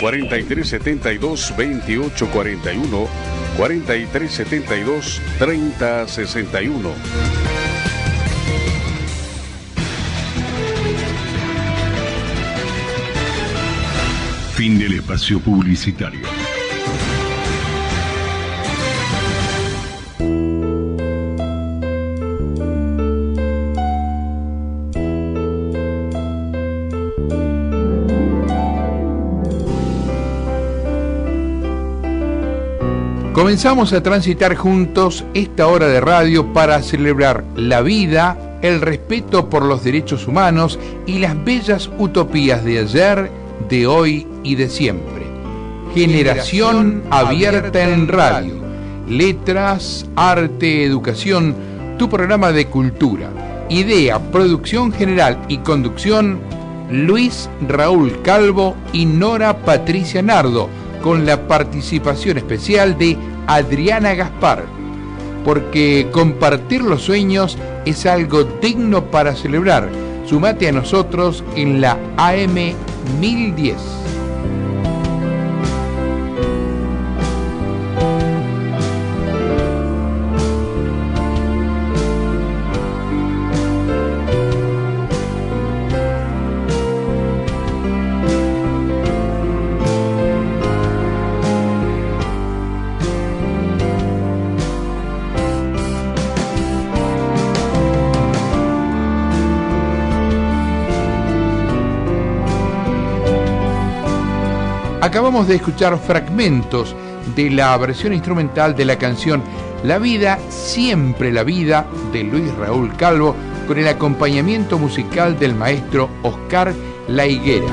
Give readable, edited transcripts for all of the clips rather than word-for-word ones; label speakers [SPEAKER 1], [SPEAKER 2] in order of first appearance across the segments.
[SPEAKER 1] 4372-2841, 4372-3061.
[SPEAKER 2] Fin del espacio publicitario.
[SPEAKER 3] Comenzamos a transitar juntos esta hora de radio para celebrar la vida, el respeto por los derechos humanos y las bellas utopías de ayer, de hoy y de siempre. Generación Abierta en Radio. Letras, arte, educación, tu programa de cultura. Idea, producción general y conducción, Luis Raúl Calvo y Nora Patricia Nardo, con la participación especial de Adriana Gaspar, porque compartir los sueños es algo digno para celebrar. Sumate a nosotros en la AM 1010. Acabamos de escuchar fragmentos de la versión instrumental de la canción La Vida, Siempre la Vida, de Luis Raúl Calvo, con el acompañamiento musical del maestro Oscar La Higuera.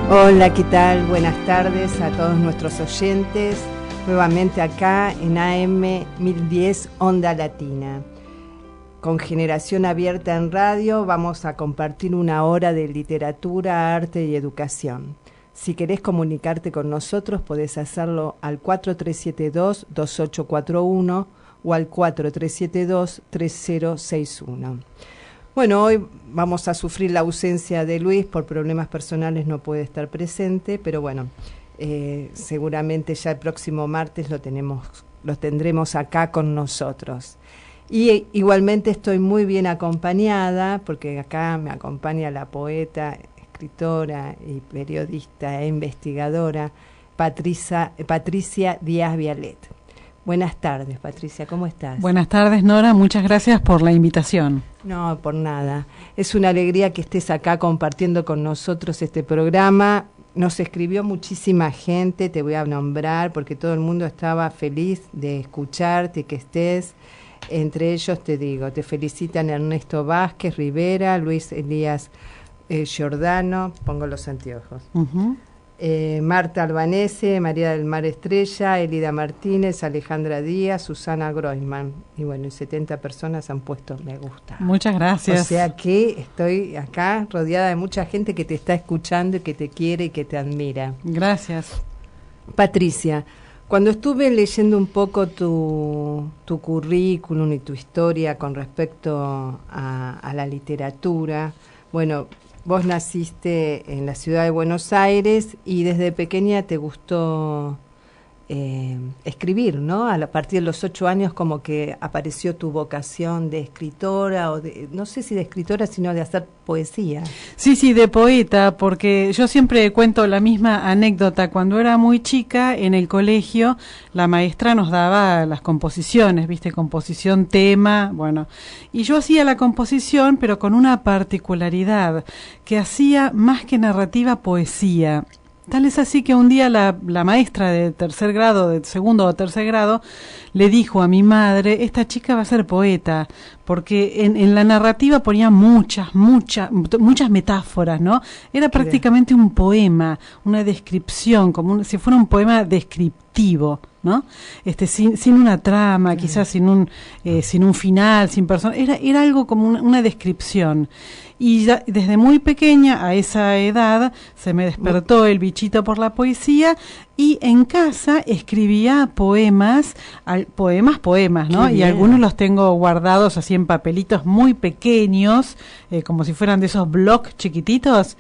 [SPEAKER 4] Hola, ¿qué tal? Buenas tardes a todos nuestros oyentes, nuevamente acá en AM 1010 Onda Latina. Con Generación Abierta en Radio vamos a compartir una hora de literatura, arte y educación. Si querés comunicarte con nosotros, podés hacerlo al 4372-2841 o al 4372-3061. Bueno, hoy vamos a sufrir la ausencia de Luis, por problemas personales no puede estar presente, pero bueno, seguramente ya el próximo martes lo tendremos acá con nosotros. Y igualmente estoy muy bien acompañada, porque acá me acompaña la poeta, escritora y periodista e investigadora Patricia Díaz Vialet. Buenas tardes, Patricia, ¿cómo estás?
[SPEAKER 5] Buenas tardes, Nora, muchas gracias por la invitación.
[SPEAKER 4] No, por nada. Es una alegría que estés acá compartiendo con nosotros este programa. Nos escribió muchísima gente, te voy a nombrar, porque todo el mundo estaba feliz de escucharte, que estés. Entre ellos te digo, te felicitan Ernesto Vázquez Rivera, Luis Elías Giordano, pongo los anteojos, Marta Albanese, María del Mar Estrella, Elida Martínez, Alejandra Díaz, Susana Groisman, y bueno, y 70 personas han puesto me gusta.
[SPEAKER 5] Muchas gracias.
[SPEAKER 4] O sea que estoy acá rodeada de mucha gente que te está escuchando y que te quiere y que te admira.
[SPEAKER 5] Gracias.
[SPEAKER 4] Patricia, cuando estuve leyendo un poco tu currículum y tu historia con respecto a la literatura, bueno, vos naciste en la ciudad de Buenos Aires y desde pequeña te gustó escribir, ¿no? A partir de los 8 años como que apareció tu vocación de escritora, o de, no sé si de escritora, sino de hacer poesía.
[SPEAKER 5] Sí, de poeta, porque yo siempre cuento la misma anécdota. Cuando era muy chica, en el colegio, la maestra nos daba las composiciones, ¿viste? Composición, tema, bueno. Y yo hacía la composición, pero con una particularidad, que hacía más que narrativa, poesía. Tal es así que un día la maestra de tercer grado, de segundo o tercer grado, le dijo a mi madre, esta chica va a ser poeta, porque en la narrativa ponía muchas metáforas, ¿no? Era prácticamente un poema, una descripción, como si fuera un poema descriptivo, ¿no? Sin una trama, quizás sin un final, sin persona, era algo como una descripción. Y ya desde muy pequeña, a esa edad, se me despertó el bichito por la poesía y en casa escribía poemas, ¿no?
[SPEAKER 4] Qué
[SPEAKER 5] Y
[SPEAKER 4] bien.
[SPEAKER 5] algunos los tengo guardados así en papelitos muy pequeños, como si fueran de esos blocs chiquititos,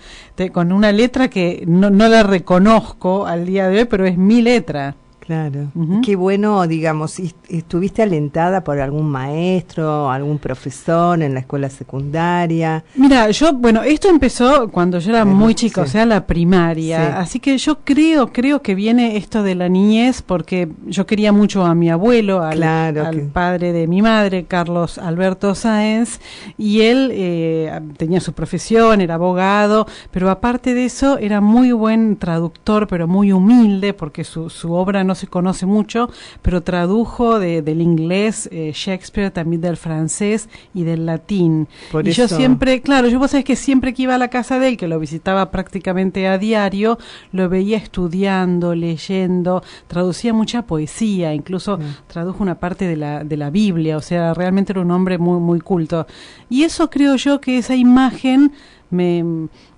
[SPEAKER 5] con una letra que no la reconozco al día de hoy, pero es mi letra.
[SPEAKER 4] Claro.
[SPEAKER 5] Ujú.
[SPEAKER 4] Qué bueno, digamos, ¿estuviste alentada por algún maestro, algún profesor en la escuela secundaria?
[SPEAKER 5] Mira, esto empezó cuando yo era muy chica,
[SPEAKER 4] sí.
[SPEAKER 5] o sea, la primaria,
[SPEAKER 4] Sí.
[SPEAKER 5] así que yo creo que viene esto de la niñez, porque yo quería mucho a mi abuelo, al padre de mi madre, Carlos Alberto Sáenz, y él tenía su profesión, era abogado, pero aparte de eso era muy buen traductor, pero muy humilde, porque su obra no se conoce mucho, pero tradujo del inglés Shakespeare, también del francés y del latín.
[SPEAKER 4] Por
[SPEAKER 5] y
[SPEAKER 4] eso...
[SPEAKER 5] yo siempre, vos sabés que siempre que iba a la casa de él, que lo visitaba prácticamente a diario, lo veía estudiando, leyendo, traducía mucha poesía, incluso tradujo una parte de la Biblia, o sea, realmente era un hombre muy, muy culto. Y eso creo yo que esa imagen me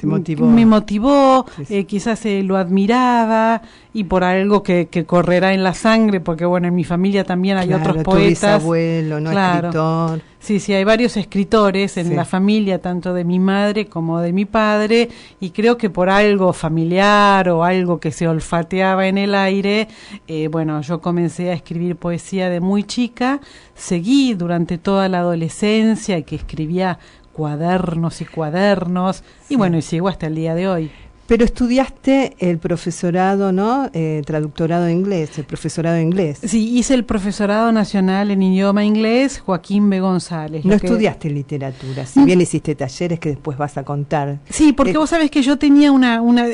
[SPEAKER 5] motivó, sí. Quizás lo admiraba, y por algo que correrá en la sangre, porque bueno, en mi familia también hay otros poetas.
[SPEAKER 4] Tu bisabuelo, ¿no?
[SPEAKER 5] Claro.
[SPEAKER 4] Escritor.
[SPEAKER 5] Sí, hay varios escritores en la familia, tanto de mi madre como de mi padre, y creo que por algo familiar o algo que se olfateaba en el aire, yo comencé a escribir poesía de muy chica, seguí durante toda la adolescencia, que escribía cuadernos, y bueno, y sigo hasta el día de hoy.
[SPEAKER 4] Pero estudiaste el profesorado, ¿no? Traductorado de inglés, el profesorado de inglés.
[SPEAKER 5] Sí, hice el profesorado nacional en idioma inglés, Joaquín B. González.
[SPEAKER 4] No estudiaste literatura, si bien hiciste talleres que después vas a contar.
[SPEAKER 5] Sí, porque vos sabés que yo tenía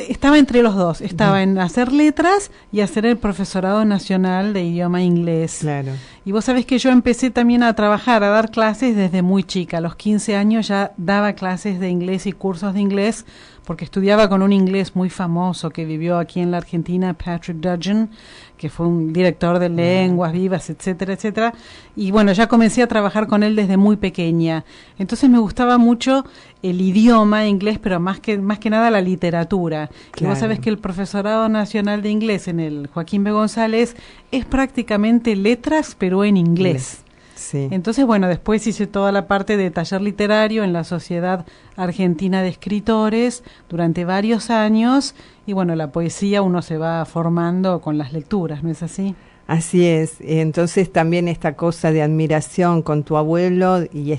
[SPEAKER 5] estaba entre los dos, estaba en hacer letras y hacer el profesorado nacional de idioma inglés.
[SPEAKER 4] Claro.
[SPEAKER 5] Y vos sabés que yo empecé también a trabajar, a dar clases desde muy chica. A los 15 años ya daba clases de inglés y cursos de inglés, porque estudiaba con un inglés muy famoso que vivió aquí en la Argentina, Patrick Dudgeon, que fue un director de lenguas vivas, etcétera, etcétera. Y bueno, ya comencé a trabajar con él desde muy pequeña. Entonces me gustaba mucho el idioma inglés, pero más que nada la literatura. Claro. Y vos sabés que el profesorado nacional de inglés en el Joaquín B. González es prácticamente letras, pero en inglés.
[SPEAKER 4] Sí.
[SPEAKER 5] Entonces, bueno, después hice toda la parte de taller literario en la Sociedad Argentina de Escritores durante varios años, y bueno, la poesía uno se va formando con las lecturas, ¿no es así?
[SPEAKER 4] Así es. Entonces también esta cosa de admiración con tu abuelo y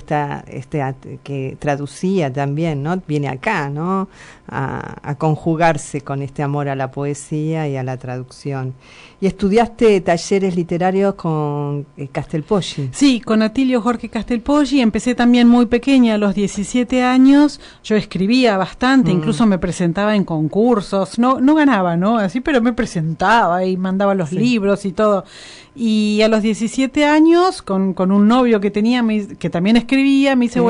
[SPEAKER 4] que traducía también, ¿no? Viene acá, ¿no? A conjugarse con este amor a la poesía y a la traducción. ¿Y estudiaste talleres literarios con Castelpoggi?
[SPEAKER 5] Sí, con Atilio Jorge Castelpoggi. Empecé también muy pequeña, a los 17 años. Yo escribía bastante, incluso me presentaba en concursos. No ganaba, ¿no? Así, pero me presentaba y mandaba los libros y todo. Y a los 17 años, con un novio que tenía, que también escribía, me dice,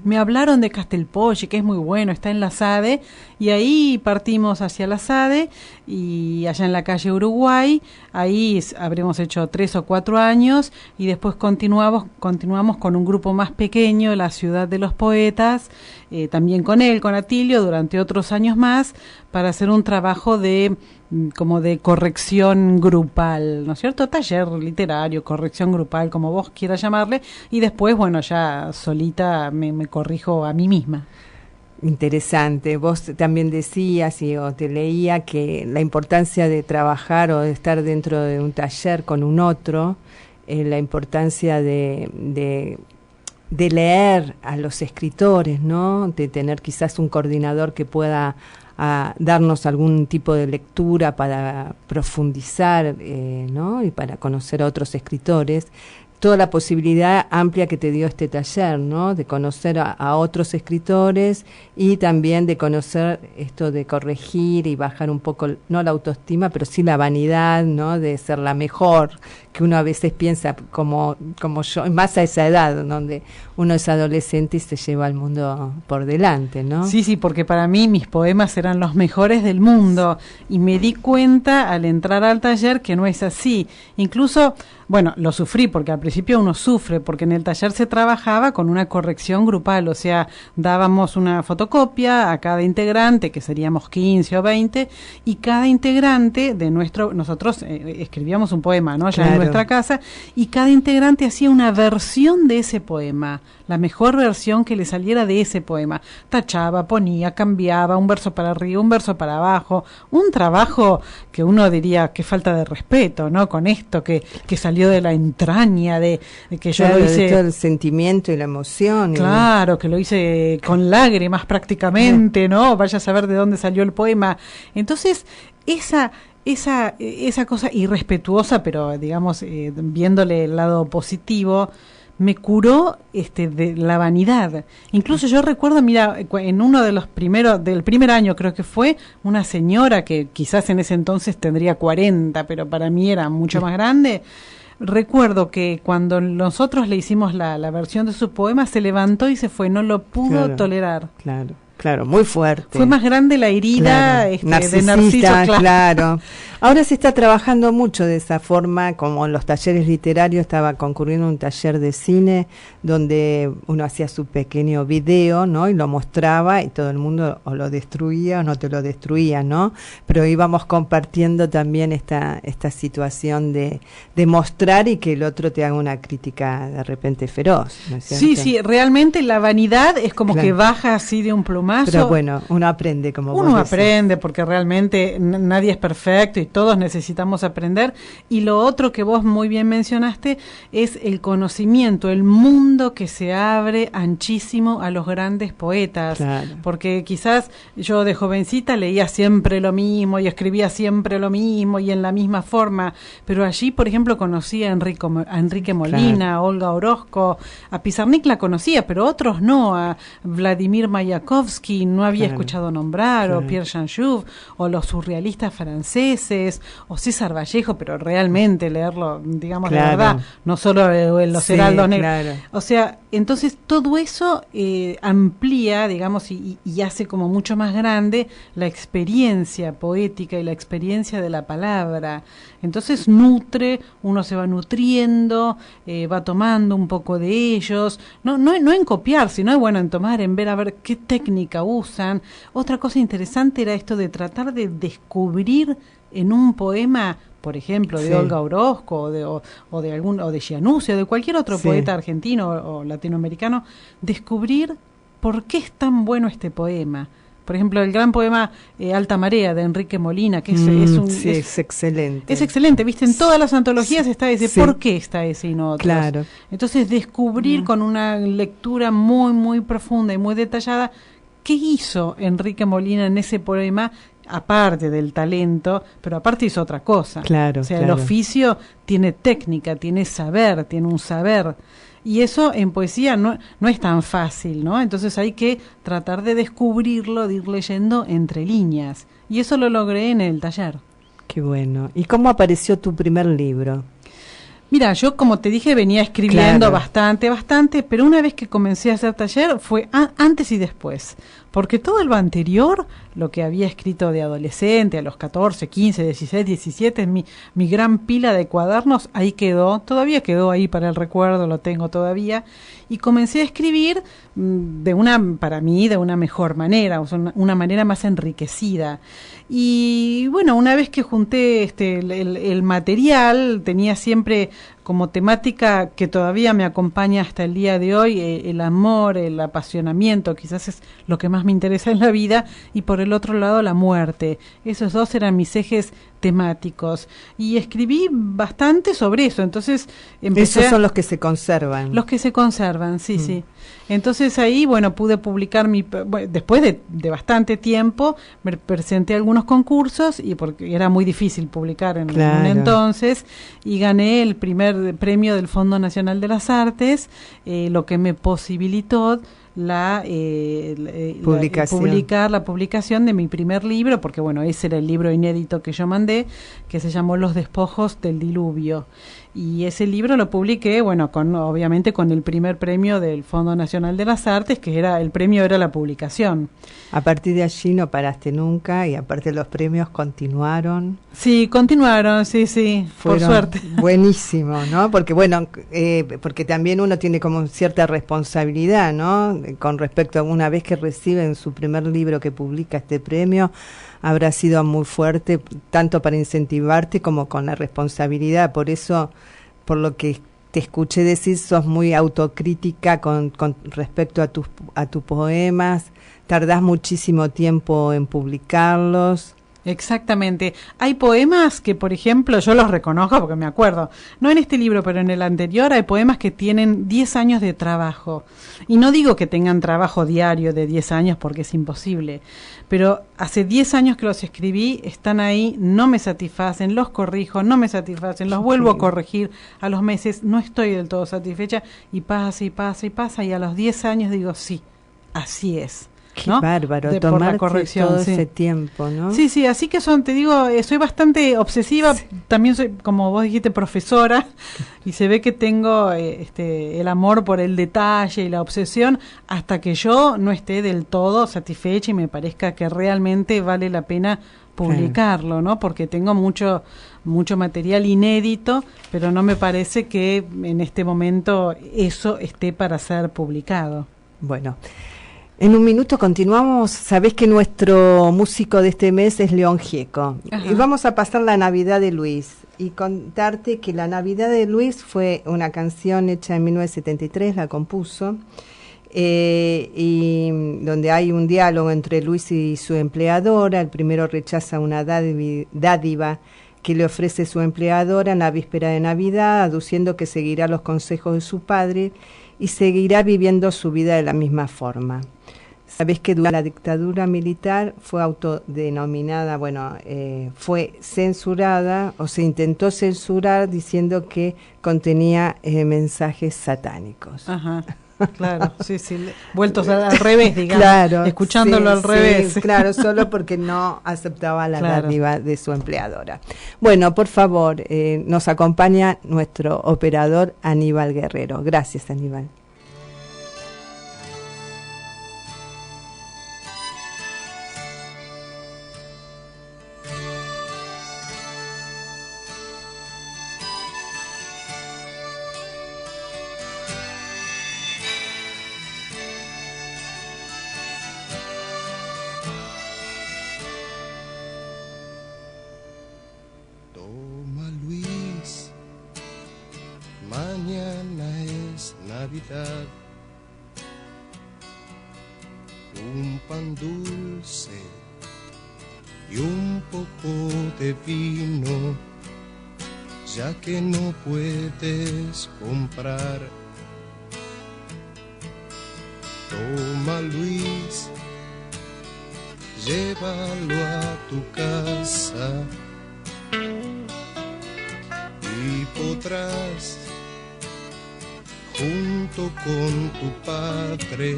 [SPEAKER 5] me hablaron de Castelpoggi, que es muy bueno, está en la SADE, y ahí partimos hacia la SADE, y allá en la calle Uruguay, ahí habremos hecho 3 o 4 años, y después continuamos con un grupo más pequeño, la Ciudad de los Poetas, también con él, con Atilio, durante otros años más, para hacer un trabajo como de corrección grupal, ¿no es cierto? Taller literario, corrección grupal, como vos quieras llamarle, y después, ya solita me corrijo a mí misma.
[SPEAKER 4] Interesante. Vos también decías o te leía que la importancia de trabajar o de estar dentro de un taller con un otro, la importancia de leer a los escritores, ¿no? De tener quizás un coordinador que pueda darnos algún tipo de lectura para profundizar, ¿no? Y para conocer a otros escritores. Toda la posibilidad amplia que te dio este taller, ¿no? De conocer a otros escritores y también de conocer esto de corregir y bajar un poco, no la autoestima, pero sí la vanidad, ¿no? De ser la mejor, que uno a veces piensa como yo, más a esa edad, donde uno es adolescente y se lleva al mundo por delante, ¿no?
[SPEAKER 5] Sí, porque para mí mis poemas eran los mejores del mundo y me di cuenta al entrar al taller que no es así. Incluso, bueno, lo sufrí porque al principio uno sufre, porque en el taller se trabajaba con una corrección grupal, o sea, dábamos una fotocopia a cada integrante, que seríamos 15 o 20, y cada integrante de nosotros escribíamos un poema, ¿no? Ya en nuestra casa, y cada integrante hacía una versión de ese poema, la mejor versión que le saliera de ese poema. Tachaba, ponía, cambiaba, un verso para arriba, un verso para abajo, un trabajo que uno diría que falta de respeto, ¿no? Con esto que salió de la entraña, de que yo lo hice...
[SPEAKER 4] de todo el sentimiento y la emoción.
[SPEAKER 5] Claro, que lo hice con lágrimas prácticamente, ¿no? Vaya a saber de dónde salió el poema. Entonces, esa cosa irrespetuosa, pero digamos, viéndole el lado positivo, me curó de la vanidad. Incluso yo recuerdo, mira, en uno de los del primer año creo que fue, una señora que quizás en ese entonces tendría 40, pero para mí era mucho más grande. Recuerdo que cuando nosotros le hicimos la versión de su poema, se levantó y se fue, no lo pudo tolerar.
[SPEAKER 4] Claro, muy fuerte.
[SPEAKER 5] Fue más grande la herida de Narciso.
[SPEAKER 4] Claro. Ahora se está trabajando mucho de esa forma, como en los talleres literarios, estaba concurriendo un taller de cine donde uno hacía su pequeño video, ¿no? Y lo mostraba y todo el mundo o lo destruía o no te lo destruía, ¿no? Pero íbamos compartiendo también esta situación de mostrar y que el otro te haga una crítica de repente feroz, ¿no es cierto?
[SPEAKER 5] Sí, realmente la vanidad es como que baja así de un plumazo.
[SPEAKER 4] Pero bueno, uno aprende, como vos
[SPEAKER 5] Uno
[SPEAKER 4] decís.
[SPEAKER 5] aprende, porque realmente nadie es perfecto y todos necesitamos aprender. Y lo otro que vos muy bien mencionaste es el conocimiento, el mundo que se abre anchísimo a los grandes poetas.
[SPEAKER 4] Claro.
[SPEAKER 5] Porque quizás yo de jovencita leía siempre lo mismo y escribía siempre lo mismo y en la misma forma, pero allí, por ejemplo, conocí a Enrique Molina, a Olga Orozco, a Pizarnik la conocía, pero otros no, a Vladimir Mayakovsky no había escuchado nombrar, o Pierre Janjou, o los surrealistas franceses, o César Vallejo, pero realmente leerlo, digamos, de verdad, no solo en los heraldos negros. O sea, entonces todo eso amplía, digamos, y hace como mucho más grande la experiencia poética y la experiencia de la palabra. Entonces nutre, uno se va nutriendo, va tomando un poco de ellos, no en copiar, sino bueno, en tomar, en ver a ver qué técnica usan. Otra cosa interesante era esto de tratar de descubrir en un poema, por ejemplo, de Olga Orozco o de Giannuzzi o de cualquier otro poeta argentino o latinoamericano, descubrir por qué es tan bueno este poema. Por ejemplo, el gran poema Alta Marea de Enrique Molina, que es
[SPEAKER 4] excelente.
[SPEAKER 5] Es excelente, viste, en todas las antologías está ese, ¿por qué está ese y no otros?
[SPEAKER 4] Claro.
[SPEAKER 5] Entonces, descubrir con una lectura muy, muy profunda y muy detallada, ¿qué hizo Enrique Molina en ese poema? Aparte del talento, pero aparte hizo otra cosa.
[SPEAKER 4] Claro,
[SPEAKER 5] o sea, el oficio tiene técnica, tiene saber, tiene un saber. Y eso en poesía no es tan fácil, ¿no? Entonces hay que tratar de descubrirlo, de ir leyendo entre líneas. Y eso lo logré en el taller.
[SPEAKER 4] Qué bueno. ¿Y cómo apareció tu primer libro?
[SPEAKER 5] Mira, yo como te dije venía escribiendo bastante, pero una vez que comencé a hacer taller fue antes y después, porque todo lo anterior, lo que había escrito de adolescente a los 14, 15, 16, 17, mi gran pila de cuadernos, ahí quedó, todavía quedó ahí para el recuerdo, lo tengo todavía, y comencé a escribir para mí, de una mejor manera, o sea, una manera más enriquecida. Y bueno, una vez que junté el material, tenía siempre como temática que todavía me acompaña hasta el día de hoy, el amor, el apasionamiento, quizás es lo que más me interesa en la vida, y por el otro lado la muerte. Esos dos eran mis ejes temáticos. Y escribí bastante sobre eso, entonces empecé...
[SPEAKER 4] Esos son los que se conservan.
[SPEAKER 5] Los que se conservan, sí. Entonces ahí, bueno, pude publicar después de bastante tiempo, me presenté a algunos concursos, y porque era muy difícil publicar en un entonces, y gané el primer premio del Fondo Nacional de las Artes, lo que me posibilitó publicar la publicación de mi primer libro, porque bueno, ese era el libro inédito que yo mandé, que se llamó Los despojos del diluvio. Y ese libro lo publiqué, bueno, obviamente con el primer premio del Fondo Nacional de las Artes, que el premio era la publicación.
[SPEAKER 4] A partir de allí no paraste nunca, y aparte los premios continuaron.
[SPEAKER 5] Sí, continuaron, sí, por suerte.
[SPEAKER 4] Buenísimo, ¿no? Porque bueno, porque también uno tiene como cierta responsabilidad, ¿no? Con respecto a una vez que reciben su primer libro que publica este premio, habrá sido muy fuerte, tanto para incentivarte como con la responsabilidad. Por eso, por lo que te escuché decir, sos muy autocrítica con respecto a tus poemas, tardás muchísimo tiempo en publicarlos.
[SPEAKER 5] Exactamente. Hay poemas que, por ejemplo, yo los reconozco porque me acuerdo, no en este libro, pero en el anterior, hay poemas que tienen 10 años de trabajo. Y no digo que tengan trabajo diario de 10 años porque es imposible, pero hace 10 años que los escribí, están ahí, no me satisfacen, los corrijo, no me satisfacen, los vuelvo a corregir a los meses, no estoy del todo satisfecha, y pasa, y a los 10 años digo, sí, así es.
[SPEAKER 4] Qué
[SPEAKER 5] ¿no?
[SPEAKER 4] bárbaro, tomar todo ese tiempo, ¿no?
[SPEAKER 5] Sí, así que te digo, soy bastante obsesiva, también soy, como vos dijiste, profesora, y se ve que tengo el amor por el detalle y la obsesión, hasta que yo no esté del todo satisfecha y me parezca que realmente vale la pena publicarlo, ¿no? Porque tengo mucho material inédito, pero no me parece que en este momento eso esté para ser publicado.
[SPEAKER 4] Bueno, en un minuto continuamos. Sabés que nuestro músico de este mes es León Gieco. Y vamos a pasar la Navidad de Luis y contarte que la Navidad de Luis fue una canción hecha en 1973, la compuso, y donde hay un diálogo entre Luis y su empleadora. El primero rechaza una dádiva que le ofrece su empleadora en la víspera de Navidad, aduciendo que seguirá los consejos de su padre y seguirá viviendo su vida de la misma forma. Sabés que durante la dictadura militar fue autodenominada, fue censurada o se intentó censurar diciendo que contenía mensajes satánicos.
[SPEAKER 5] Ajá, claro, sí, vueltos al revés, digamos,
[SPEAKER 4] claro,
[SPEAKER 5] escuchándolo al revés.
[SPEAKER 4] Sí, claro, solo porque no aceptaba la dádiva de su empleadora. Bueno, por favor, nos acompaña nuestro operador Aníbal Guerrero. Gracias, Aníbal.
[SPEAKER 6] Un pan dulce y un poco de vino, ya que no puedes comprar. Toma, Luis, llévalo a tu casa y podrás, junto con tu padre,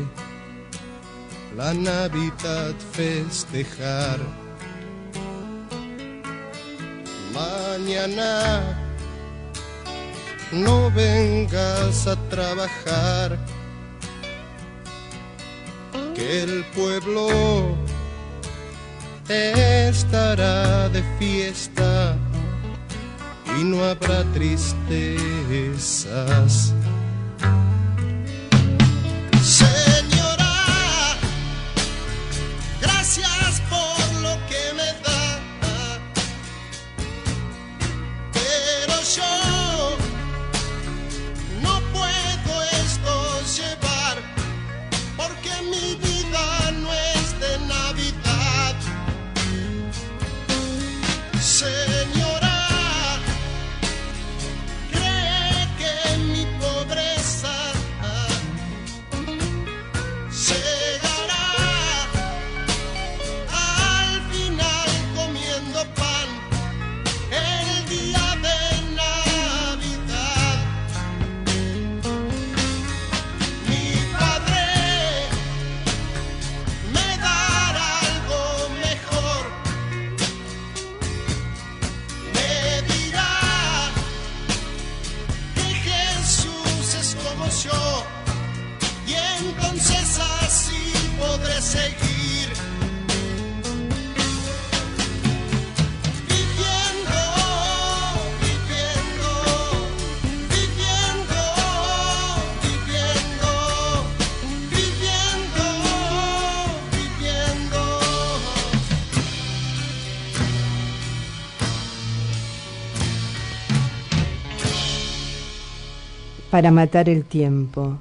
[SPEAKER 6] la Navidad festejar. Mañana no vengas a trabajar, que el pueblo estará de fiesta y no habrá tristezas. Señora, cree que mi pobre
[SPEAKER 4] para matar el tiempo.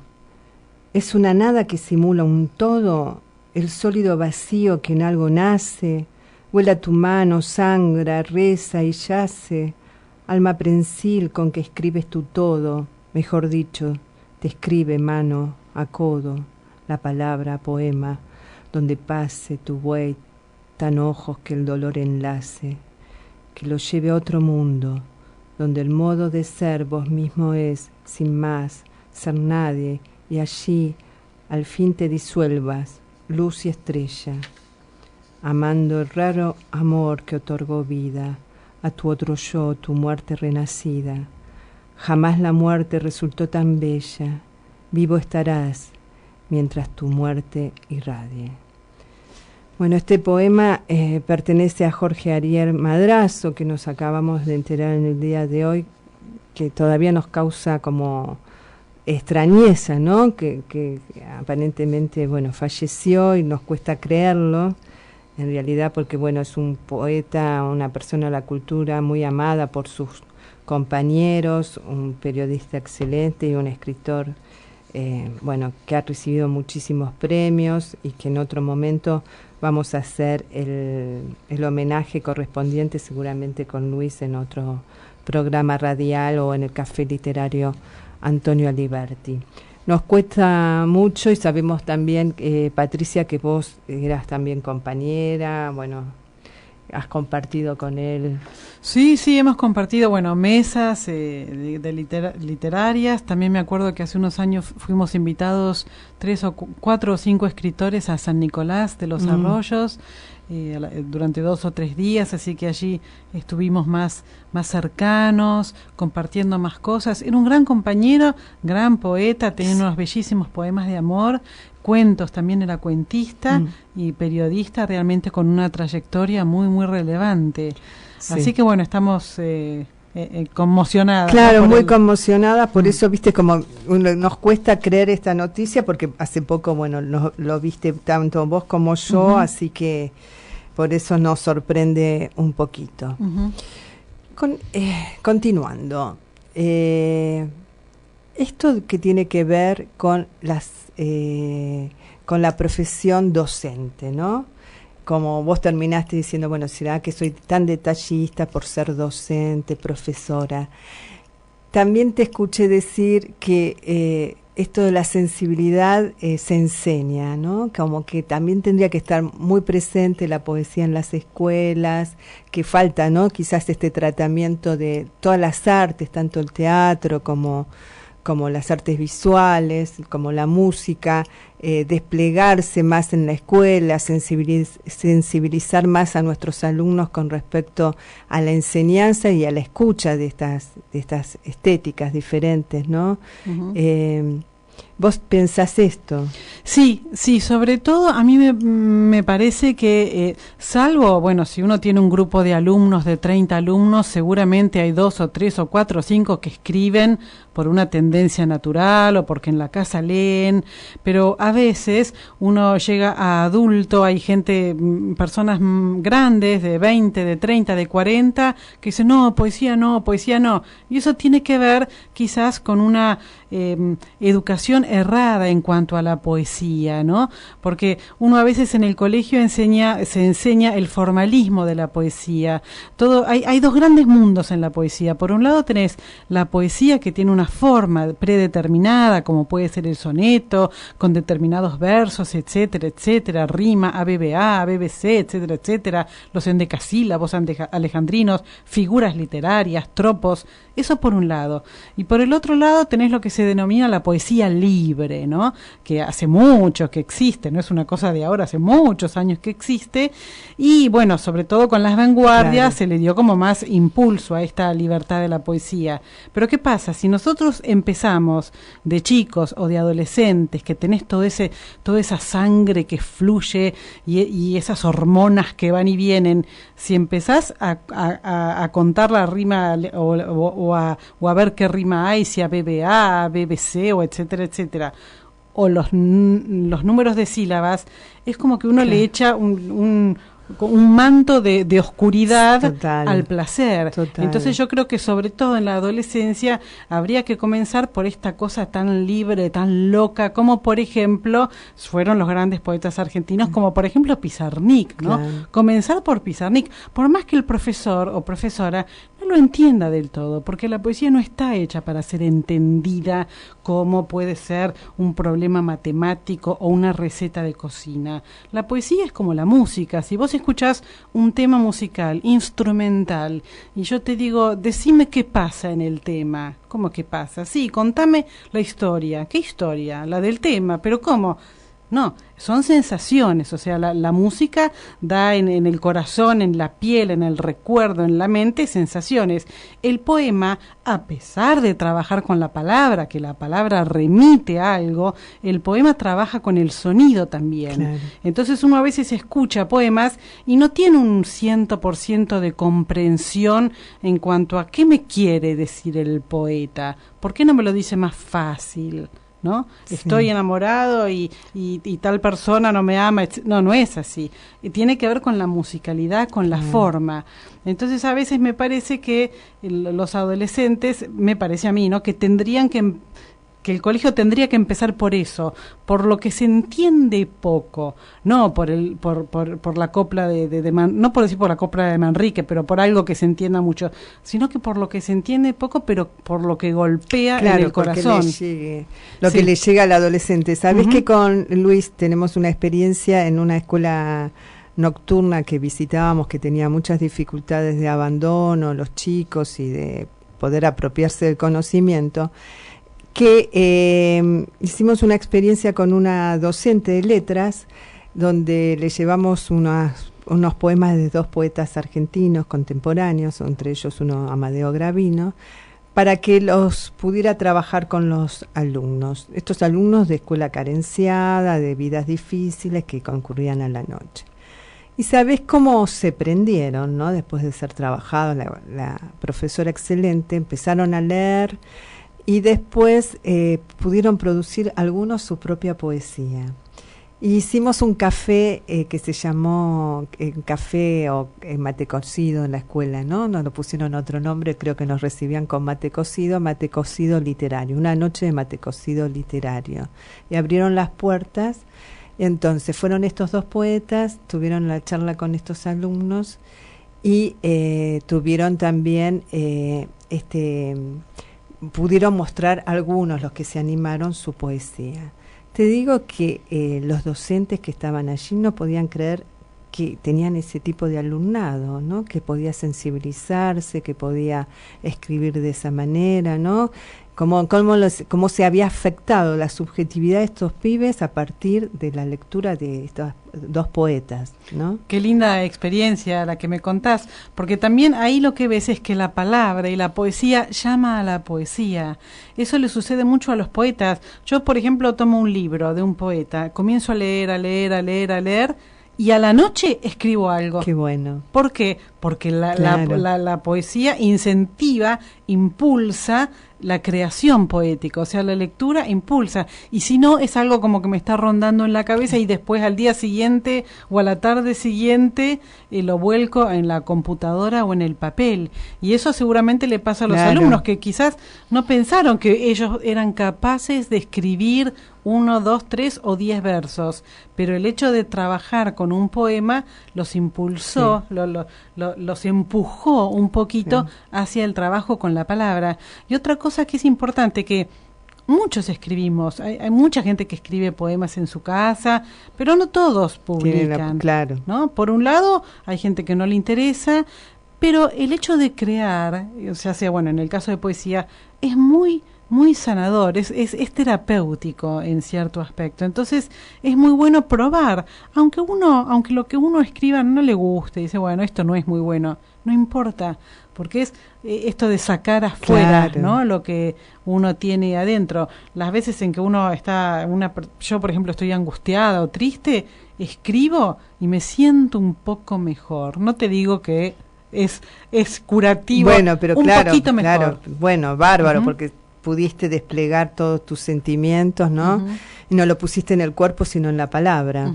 [SPEAKER 4] Es una nada que simula un todo, el sólido vacío que en algo nace, vuela tu mano, sangra, reza y yace, alma prensil con que escribes tu todo, mejor dicho, te escribe mano a codo, la palabra poema, donde pase tu buey tan ojos que el dolor enlace, que lo lleve a otro mundo, donde el modo de ser vos mismo es, sin más, ser nadie, y allí al fin te disuelvas, luz y estrella, amando el raro amor que otorgó vida a tu otro yo, tu muerte renacida. Jamás la muerte resultó tan bella, vivo estarás mientras tu muerte irradie. Bueno, este poema pertenece a Jorge Ariel Madrazo, que nos acabamos de enterar en el día de hoy, que todavía nos causa como extrañeza, ¿no? Que aparentemente, bueno, falleció y nos cuesta creerlo, en realidad porque, bueno, es un poeta, una persona de la cultura muy amada por sus compañeros, un periodista excelente y un escritor, bueno, que ha recibido muchísimos premios y que en otro momento vamos a hacer el homenaje correspondiente seguramente con Luis en otro programa radial o en el Café Literario Antonio Aliberti. Nos cuesta mucho y sabemos también, Patricia, que vos eras también compañera, bueno, has compartido con él.
[SPEAKER 5] Sí, hemos compartido, bueno, mesas literarias. También me acuerdo que hace unos años fuimos invitados 3 o 4 o 5 escritores a San Nicolás de los Arroyos durante 2 o 3 días, así que allí estuvimos más cercanos, compartiendo más cosas. Era un gran compañero, gran poeta, tenía unos bellísimos poemas de amor, cuentos, también era cuentista y periodista, realmente con una trayectoria muy relevante. Sí. Así que bueno, estamos conmocionadas.
[SPEAKER 4] Claro, muy conmocionadas, por eso, viste, como nos cuesta creer esta noticia, porque hace poco, bueno, lo viste tanto vos como yo, así que por eso nos sorprende un poquito. Continuando, esto que tiene que ver con con la profesión docente, ¿no? Como vos terminaste diciendo, bueno, ¿será que soy tan detallista por ser docente, profesora? También te escuché decir que esto de la sensibilidad se enseña, ¿no? Como que también tendría que estar muy presente la poesía en las escuelas, que falta, ¿no? Quizás este tratamiento de todas las artes, tanto el teatro como las artes visuales, como la música, desplegarse más en la escuela, sensibilizar más a nuestros alumnos con respecto a la enseñanza y a la escucha de estas estéticas diferentes, ¿no? ¿Vos pensás esto?
[SPEAKER 5] Sí, sobre todo a mí me parece que, salvo, bueno, si uno tiene un grupo de alumnos, de 30 alumnos, seguramente hay 2 o 3 o 4 o 5 que escriben por una tendencia natural o porque en la casa leen, pero a veces uno llega a adulto, hay gente, personas grandes de 20, de 30, de 40, que dicen no, poesía no, y eso tiene que ver quizás con una educación errada en cuanto a la poesía, ¿no? Porque uno a veces en el colegio se enseña el formalismo de la poesía. Hay 2 grandes mundos en la poesía. Por un lado tenés la poesía que tiene una forma predeterminada, como puede ser el soneto, con determinados versos, etcétera, rima, ABBA, BBC, etcétera, los endecasílabos alejandrinos, figuras literarias, tropos, eso por un lado. Y por el otro lado tenés lo que se denomina la poesía libre, ¿no? Que hace mucho que existe, no es una cosa de ahora, hace muchos años que existe, y bueno, sobre todo con las vanguardias se le dio como más impulso a esta libertad de la poesía. Pero ¿qué pasa? Si nosotros empezamos de chicos o de adolescentes, que tenés toda esa sangre que fluye y esas hormonas que van y vienen, si empezás a contar la rima o a ver qué rima hay, si a BBA, BBC o etcétera, o los números de sílabas, es como que uno le echa un manto de oscuridad
[SPEAKER 4] Total.
[SPEAKER 5] al placer.
[SPEAKER 4] Total.
[SPEAKER 5] Entonces yo creo que sobre todo en la adolescencia habría que comenzar por esta cosa tan libre, tan loca, como por ejemplo fueron los grandes poetas argentinos, como por ejemplo Pizarnik, ¿no?
[SPEAKER 4] Claro.
[SPEAKER 5] Comenzar por Pizarnik, por más que el profesor o profesora no lo entienda del todo, porque la poesía no está hecha para ser entendida como puede ser un problema matemático o una receta de cocina. La poesía es como la música. Si vos escuchás un tema musical, instrumental, y yo te digo, decime qué pasa en el tema. ¿Cómo qué pasa? Sí, contame la historia. ¿Qué historia? La del tema. ¿Pero cómo? No, son sensaciones, o sea, la música da en el corazón, en la piel, en el recuerdo, en la mente, sensaciones. El poema, a pesar de trabajar con la palabra, que la palabra remite a algo, el poema trabaja con el sonido también.
[SPEAKER 4] Claro.
[SPEAKER 5] Entonces uno a veces escucha poemas y no tiene un 100% de comprensión en cuanto a qué me quiere decir el poeta, ¿por qué no me lo dice más fácil? ¿No?
[SPEAKER 4] Sí.
[SPEAKER 5] Estoy enamorado y tal persona no me ama. No es así. Tiene que ver con la musicalidad, con la forma. Entonces a veces me parece que los adolescentes, me parece a mí, ¿no? Que tendrían que el colegio tendría que empezar por eso, por lo que se entiende poco, no por la copla no por decir por la copla de Manrique, pero por algo que se entienda mucho, sino que por lo que se entiende poco, pero por lo que golpea en el corazón.
[SPEAKER 4] Lo que le llega al adolescente. ¿Sabés que con Luis tenemos una experiencia en una escuela nocturna que visitábamos, que tenía muchas dificultades de abandono, los chicos, y de poder apropiarse del conocimiento? Que hicimos una experiencia con una docente de letras, donde le llevamos unos poemas de dos poetas argentinos contemporáneos, entre ellos uno Amadeo Gravino, para que los pudiera trabajar con los alumnos, estos alumnos de escuela carenciada, de vidas difíciles, que concurrían a la noche. Y sabés cómo se prendieron, ¿no? Después de ser trabajados, la profesora excelente, empezaron a leer. Y después pudieron producir algunos su propia poesía. Y hicimos un café que se llamó café o mate cocido en la escuela, ¿no? Nos lo pusieron otro nombre, creo que nos recibían con mate cocido literario, una noche de mate cocido literario. Y abrieron las puertas, y entonces fueron estos dos poetas, tuvieron la charla con estos alumnos, y tuvieron también pudieron mostrar algunos, los que se animaron, su poesía. Te digo que los docentes que estaban allí no podían creer que tenían ese tipo de alumnado, ¿no? Que podía sensibilizarse, que podía escribir de esa manera, ¿no? Cómo se había afectado la subjetividad de estos pibes a partir de la lectura de estos dos poetas, ¿no?
[SPEAKER 5] Qué linda experiencia la que me contás, porque también ahí lo que ves es que la palabra y la poesía llama a la poesía. Eso le sucede mucho a los poetas. Yo, por ejemplo, tomo un libro de un poeta, comienzo a leer, y a la noche escribo algo.
[SPEAKER 4] Qué bueno.
[SPEAKER 5] ¿Por qué? Porque la poesía incentiva, impulsa la creación poética, o sea, la lectura impulsa, y si no, es algo como que me está rondando en la cabeza y después al día siguiente o a la tarde siguiente lo vuelco en la computadora o en el papel, y eso seguramente le pasa a los alumnos, que quizás no pensaron que ellos eran capaces de escribir 1, 2, 3 o 10 versos, pero el hecho de trabajar con un poema los impulsó, los empujó un poquito hacia el trabajo con la palabra. Y otra cosa que es importante, que muchos escribimos, hay mucha gente que escribe poemas en su casa, pero no todos publican, ¿no? Por un lado, hay gente que no le interesa, pero el hecho de crear, o sea, bueno, en el caso de poesía, es muy sanador, es terapéutico en cierto aspecto. Entonces es muy bueno probar, aunque lo que uno escriba no le guste, dice, bueno, esto no es muy bueno, no importa, porque es esto de sacar afuera, ¿no? Lo que uno tiene adentro. Las veces en que uno está, yo por ejemplo estoy angustiada o triste, escribo y me siento un poco mejor. No te digo que es curativo,
[SPEAKER 4] bueno, pero
[SPEAKER 5] un poquito mejor.
[SPEAKER 4] Bueno, bárbaro, porque pudiste desplegar todos tus sentimientos, ¿no? Y no lo pusiste en el cuerpo, sino en la palabra.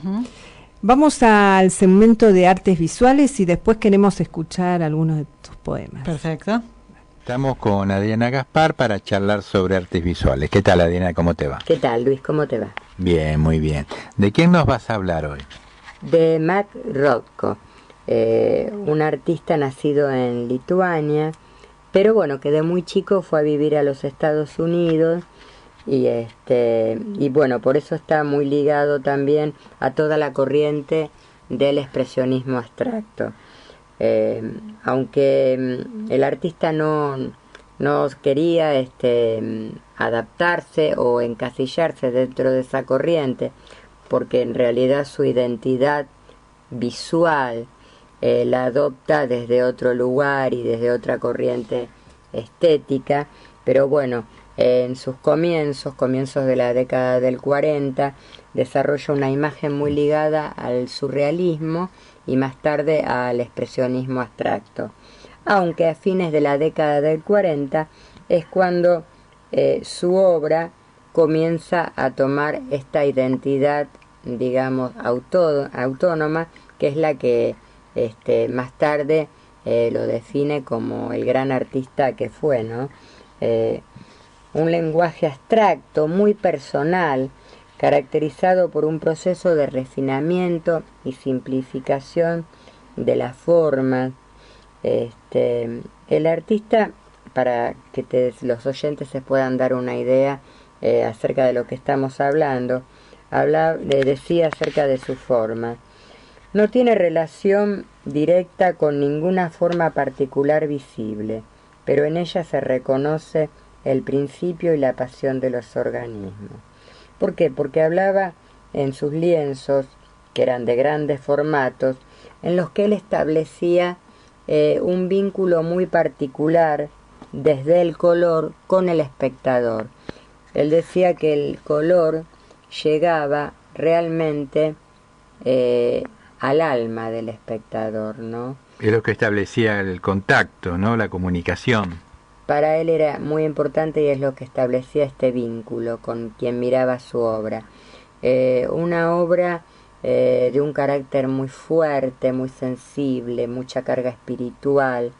[SPEAKER 4] Vamos al segmento de artes visuales y después queremos escuchar algunos de tus poemas.
[SPEAKER 5] Perfecto.
[SPEAKER 7] Estamos con Adriana Gaspar para charlar sobre artes visuales. ¿Qué tal, Adriana? ¿Cómo te va?
[SPEAKER 8] ¿Qué tal, Luis? ¿Cómo te va?
[SPEAKER 7] Bien, muy bien. ¿De quién nos vas a hablar hoy?
[SPEAKER 8] De Max Rothko, un artista nacido en Lituania, pero bueno, que de muy chico fue a vivir a los Estados Unidos y bueno, por eso está muy ligado también a toda la corriente del expresionismo abstracto. Aunque el artista no quería adaptarse o encasillarse dentro de esa corriente, porque en realidad su identidad visual la adopta desde otro lugar y desde otra corriente estética, pero bueno, en sus comienzos de la década del 40, desarrolla una imagen muy ligada al surrealismo y más tarde al expresionismo abstracto. Aunque a fines de la década del 40 es cuando su obra comienza a tomar esta identidad, digamos, autónoma, que es la que más tarde lo define como el gran artista que fue, ¿no? Un lenguaje abstracto, muy personal, caracterizado por un proceso de refinamiento y simplificación de las formas. El artista, para que los oyentes se puedan dar una idea acerca de lo que estamos hablando, le decía acerca de su forma. No tiene relación directa con ninguna forma particular visible, pero en ella se reconoce el principio y la pasión de los organismos. ¿Por qué? Porque hablaba en sus lienzos, que eran de grandes formatos, en los que él establecía un vínculo muy particular desde el color con el espectador. Él decía que el color llegaba realmente al alma del espectador, ¿no?
[SPEAKER 7] Es lo que establecía el contacto, ¿no? La comunicación.
[SPEAKER 8] Para él era muy importante y es lo que establecía este vínculo con quien miraba su obra. Una obra de un carácter muy fuerte, muy sensible, mucha carga espiritual,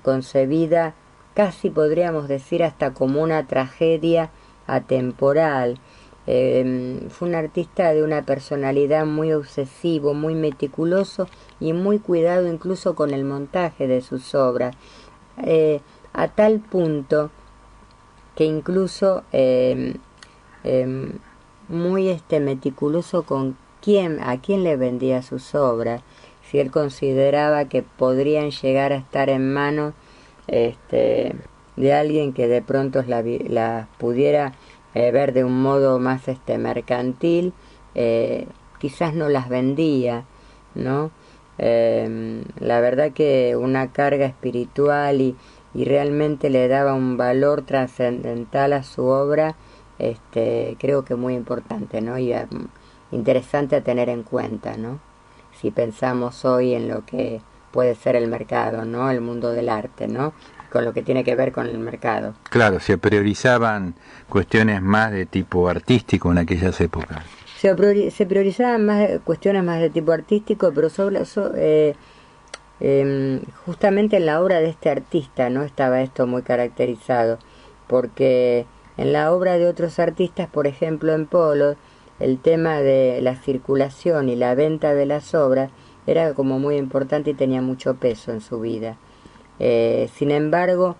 [SPEAKER 8] concebida casi podríamos decir hasta como una tragedia atemporal. Fue un artista de una personalidad muy obsesivo, muy meticuloso y muy cuidado incluso con el montaje de sus obras. A tal punto que incluso muy meticuloso con a quién le vendía sus obras, si él consideraba que podrían llegar a estar en manos de alguien que de pronto las pudiera ver de un modo más mercantil, quizás no las vendía, ¿no? La verdad que una carga espiritual y realmente le daba un valor trascendental a su obra, creo que muy importante, ¿no? Y interesante a tener en cuenta, ¿no? Si pensamos hoy en lo que puede ser el mercado, ¿no? El mundo del arte, ¿no? Con lo que tiene que ver con el mercado.
[SPEAKER 7] Claro, se priorizaban cuestiones más de tipo artístico en aquellas épocas.
[SPEAKER 8] Se priorizaban cuestiones más de tipo artístico, pero justamente en la obra de este artista no estaba esto muy caracterizado, porque en la obra de otros artistas, por ejemplo en Polo, el tema de la circulación y la venta de las obras era como muy importante y tenía mucho peso en su vida. Sin embargo,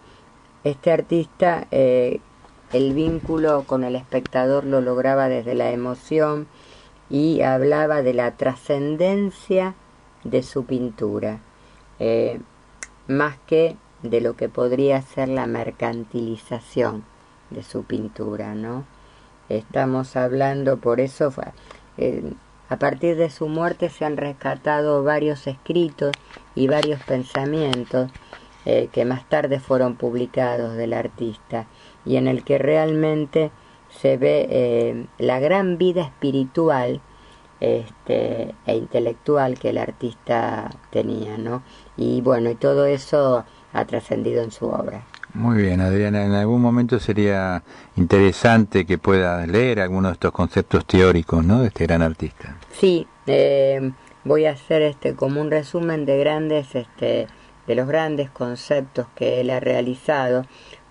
[SPEAKER 8] este artista, el vínculo con el espectador lo lograba desde la emoción y hablaba de la trascendencia de su pintura, más que de lo que podría ser la mercantilización de su pintura, ¿no? Estamos hablando, por eso, a partir de su muerte se han rescatado varios escritos y varios pensamientos que más tarde fueron publicados del artista, y en el que realmente se ve la gran vida espiritual e intelectual que el artista tenía, ¿no? Y bueno, y todo eso ha trascendido en su obra.
[SPEAKER 7] Muy bien, Adriana, en algún momento sería interesante que puedas leer algunos de estos conceptos teóricos, ¿no?, de este gran artista.
[SPEAKER 8] Sí, voy a hacer como un resumen de los grandes conceptos que él ha realizado,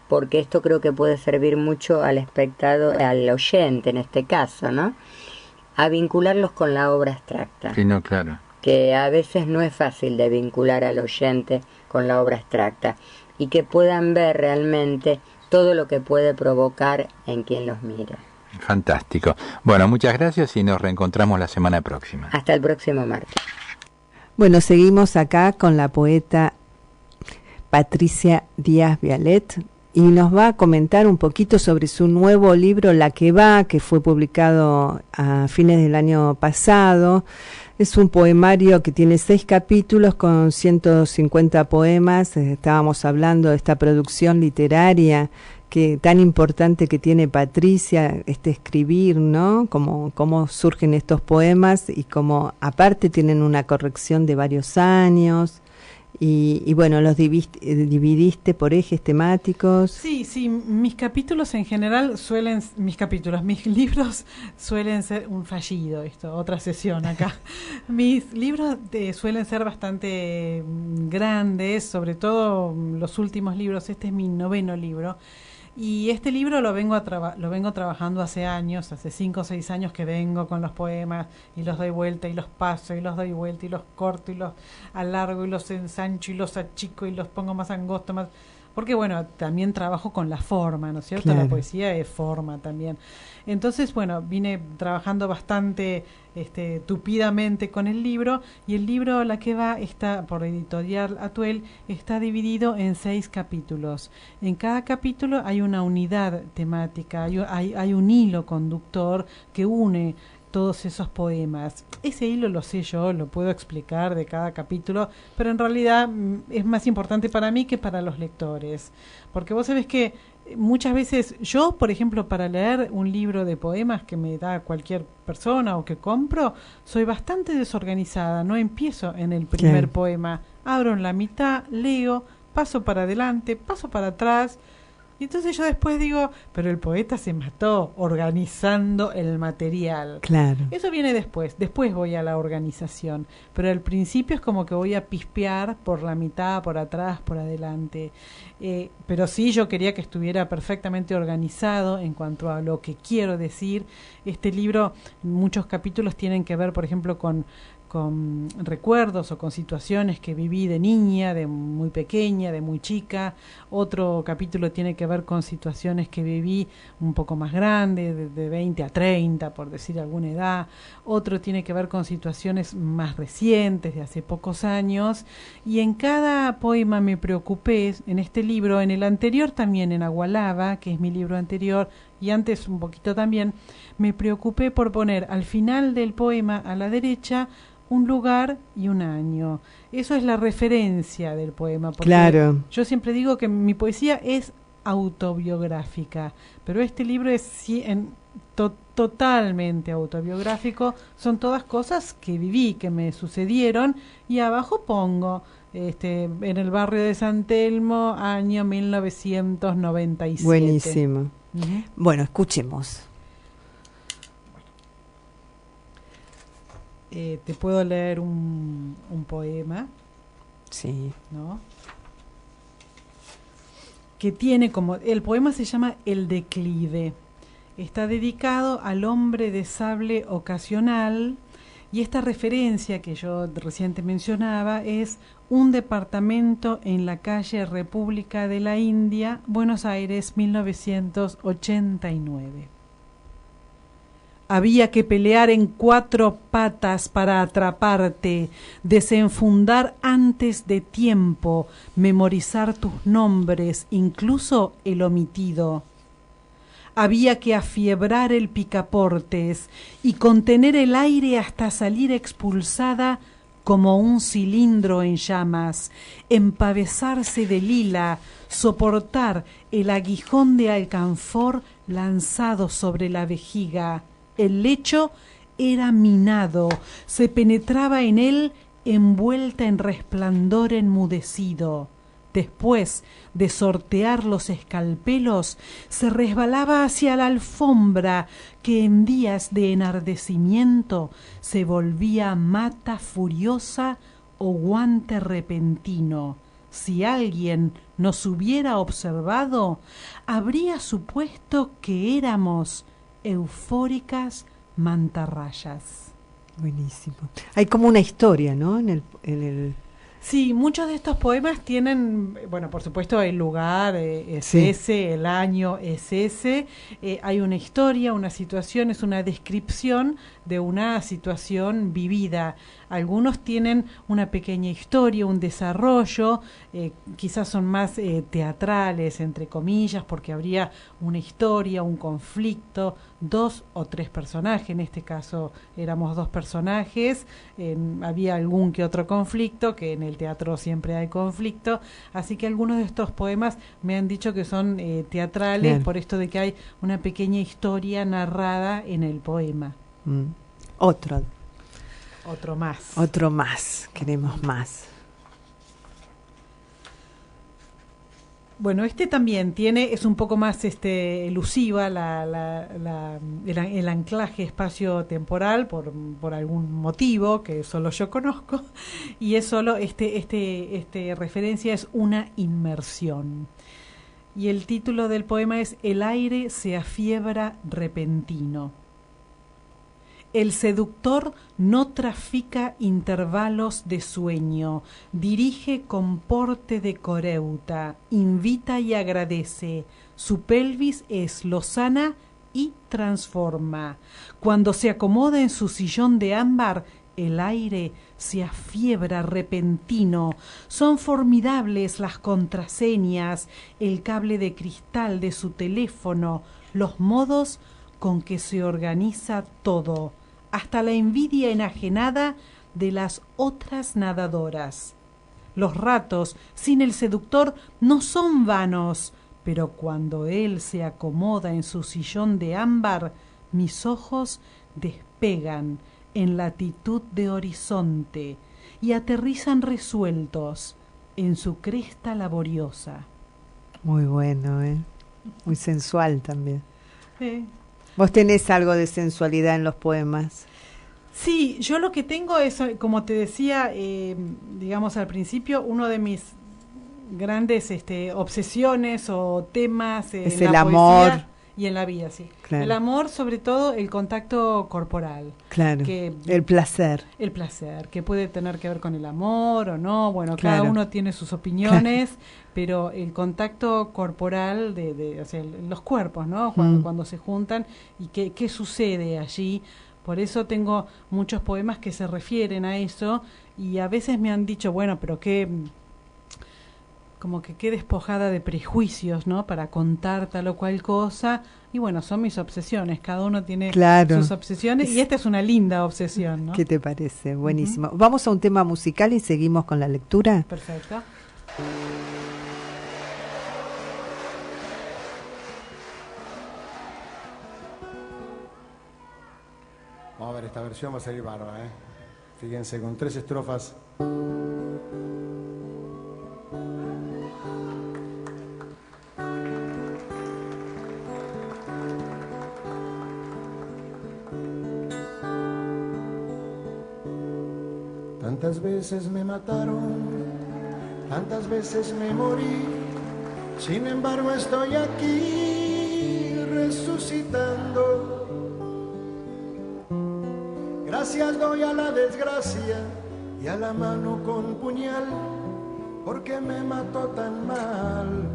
[SPEAKER 8] porque esto creo que puede servir mucho al espectador, al oyente en este caso, ¿no?, a vincularlos con la obra abstracta.
[SPEAKER 7] Sí, no, claro.
[SPEAKER 8] Que a veces no es fácil de vincular al oyente con la obra abstracta, y que puedan ver realmente todo lo que puede provocar en quien los mira.
[SPEAKER 7] Fantástico. Bueno, muchas gracias y nos reencontramos la semana próxima.
[SPEAKER 8] Hasta el próximo martes.
[SPEAKER 4] Bueno, seguimos acá con la poeta Patricia Díaz Vialet y nos va a comentar un poquito sobre su nuevo libro La que va, que fue publicado a fines del año pasado. Es un poemario que tiene 6 capítulos con 150 poemas. Estábamos hablando de esta producción literaria que tan importante que tiene Patricia, escribir, ¿no? Cómo surgen estos poemas y cómo aparte tienen una corrección de varios años. Y bueno, los dividiste por ejes temáticos.
[SPEAKER 5] Sí, mis capítulos en general mis libros suelen ser un fallido, otra sesión acá. Mis libros suelen ser bastante grandes, sobre todo los últimos libros. Este es mi 9º libro. Y este libro lo vengo trabajando hace años, hace 5 o 6 años que vengo con los poemas y los doy vuelta y los paso y los doy vuelta y los corto y los alargo y los ensancho y los achico y los pongo más angostos, más... Porque bueno, también trabajo con la forma, ¿no es cierto? Claro. La poesía es forma también. Entonces, bueno, vine trabajando bastante tupidamente con el libro, y el libro La que va está por Editorial Atuel, está dividido en 6 capítulos. En cada capítulo hay una unidad temática, hay un hilo conductor que une todos esos poemas. Ese hilo lo sé yo, lo puedo explicar de cada capítulo, pero en realidad es más importante para mí que para los lectores, porque vos sabés que muchas veces yo, por ejemplo, para leer un libro de poemas que me da cualquier persona o que compro, soy bastante desorganizada, no empiezo en el primer poema, abro en la mitad, leo, paso para adelante, paso para atrás. Y entonces yo después digo, pero el poeta se mató organizando el material.
[SPEAKER 4] Claro.
[SPEAKER 5] Eso viene después voy a la organización. Pero al principio es como que voy a pispear por la mitad, por atrás, por adelante. Pero sí, yo quería que estuviera perfectamente organizado en cuanto a lo que quiero decir. Este libro, muchos capítulos tienen que ver, por ejemplo, con recuerdos o con situaciones que viví de niña, de muy pequeña, de muy chica. Otro capítulo tiene que ver con situaciones que viví un poco más grande, de 20 a 30, por decir alguna edad. Otro tiene que ver con situaciones más recientes, de hace pocos años. Y en cada poema me preocupé, en este libro, en el anterior también, en Agualava, que es mi libro anterior, y antes un poquito también, me preocupé por poner al final del poema, a la derecha, un lugar y un año. Eso es la referencia del poema, porque
[SPEAKER 4] claro.
[SPEAKER 5] Yo siempre digo que mi poesía es autobiográfica, pero este libro es totalmente autobiográfico. Son todas cosas que viví, que me sucedieron, y abajo pongo en el barrio de San Telmo, año 1997.
[SPEAKER 4] Buenísimo.
[SPEAKER 5] Uh-huh.
[SPEAKER 4] Bueno, escuchemos.
[SPEAKER 5] Te puedo leer un poema.
[SPEAKER 4] Sí.
[SPEAKER 5] ¿No? Que tiene como... El poema se llama El declive. Está dedicado al hombre de sable ocasional, y esta referencia que yo reciente mencionaba es un departamento en la calle República de la India, Buenos Aires, 1989. Había que pelear en 4 patas para atraparte, desenfundar antes de tiempo, memorizar tus nombres, incluso el omitido. Había que afiebrar el picaportes y contener el aire hasta salir expulsada como un cilindro en llamas, empavesarse de lila, soportar el aguijón de alcanfor lanzado sobre la vejiga. El lecho era minado, se penetraba en él envuelta en resplandor enmudecido. Después de sortear los escalpelos, se resbalaba hacia la alfombra que en días de enardecimiento se volvía mata furiosa o guante repentino. Si alguien nos hubiera observado, habría supuesto que éramos eufóricas mantarrayas.
[SPEAKER 4] Buenísimo. Hay como una historia, ¿no? En el
[SPEAKER 5] Sí, muchos de estos poemas tienen, bueno, por supuesto el lugar es
[SPEAKER 4] Sí.
[SPEAKER 5] ese, el año es ese, hay una historia, una situación, es una descripción de una situación vivida. Algunos tienen una pequeña historia, un desarrollo, quizás son más teatrales, entre comillas, porque habría una historia, un conflicto, 2 o 3 personajes, en este caso éramos 2 personajes, había algún que otro conflicto, que en el teatro siempre hay conflicto, así que algunos de estos poemas me han dicho que son teatrales,
[SPEAKER 4] Claro.
[SPEAKER 5] por esto de que hay una pequeña historia narrada en el poema.
[SPEAKER 4] Otro más, queremos más.
[SPEAKER 5] Bueno, este también es un poco más elusiva el anclaje espacio-temporal por algún motivo que solo yo conozco, y es solo referencia es una inmersión. Y el título del poema es El aire se afiebra repentino. El seductor no trafica intervalos de sueño, dirige con porte de coreuta, invita y agradece. Su pelvis es lozana y transforma. Cuando se acomoda en su sillón de ámbar, el aire se afiebra repentino. Son formidables las contraseñas, el cable de cristal de su teléfono, los modos con que se organiza todo, hasta la envidia enajenada de las otras nadadoras. Los ratos sin el seductor no son vanos, pero cuando él se acomoda en su sillón de ámbar, mis ojos despegan en latitud de horizonte y aterrizan resueltos en su cresta laboriosa.
[SPEAKER 4] Muy bueno, muy sensual también.
[SPEAKER 5] Sí.
[SPEAKER 4] ¿Vos tenés algo de sensualidad en los poemas?
[SPEAKER 5] Sí, yo lo que tengo es, como te decía, digamos al principio, uno de mis grandes obsesiones o temas
[SPEAKER 4] es
[SPEAKER 5] en
[SPEAKER 4] el
[SPEAKER 5] la
[SPEAKER 4] amor
[SPEAKER 5] poesía y en la vida, sí.
[SPEAKER 4] Claro.
[SPEAKER 5] El amor, sobre todo el contacto corporal.
[SPEAKER 4] Claro,
[SPEAKER 5] que,
[SPEAKER 4] el placer.
[SPEAKER 5] El placer, que puede tener que ver con el amor o no, bueno,
[SPEAKER 4] Claro.
[SPEAKER 5] cada uno tiene sus opiniones, pero el contacto corporal o sea, los cuerpos, ¿no? Cuando se juntan y qué sucede allí. Por eso tengo muchos poemas que se refieren a eso y a veces me han dicho, bueno, pero qué despojada de prejuicios, ¿no? Para contar tal o cual cosa. Y bueno, son mis obsesiones, cada uno tiene sus obsesiones y esta es una linda obsesión, ¿no?
[SPEAKER 4] ¿Qué te parece? Buenísimo. Vamos a un tema musical y seguimos con la lectura.
[SPEAKER 5] Perfecto.
[SPEAKER 9] Vamos a ver, esta versión va a salir bárbara, ¿eh? Fíjense, con 3 estrofas. Tantas veces me mataron, tantas veces me morí, sin embargo estoy aquí resucitando. Gracias doy a la desgracia y a la mano con puñal, porque me mató tan mal.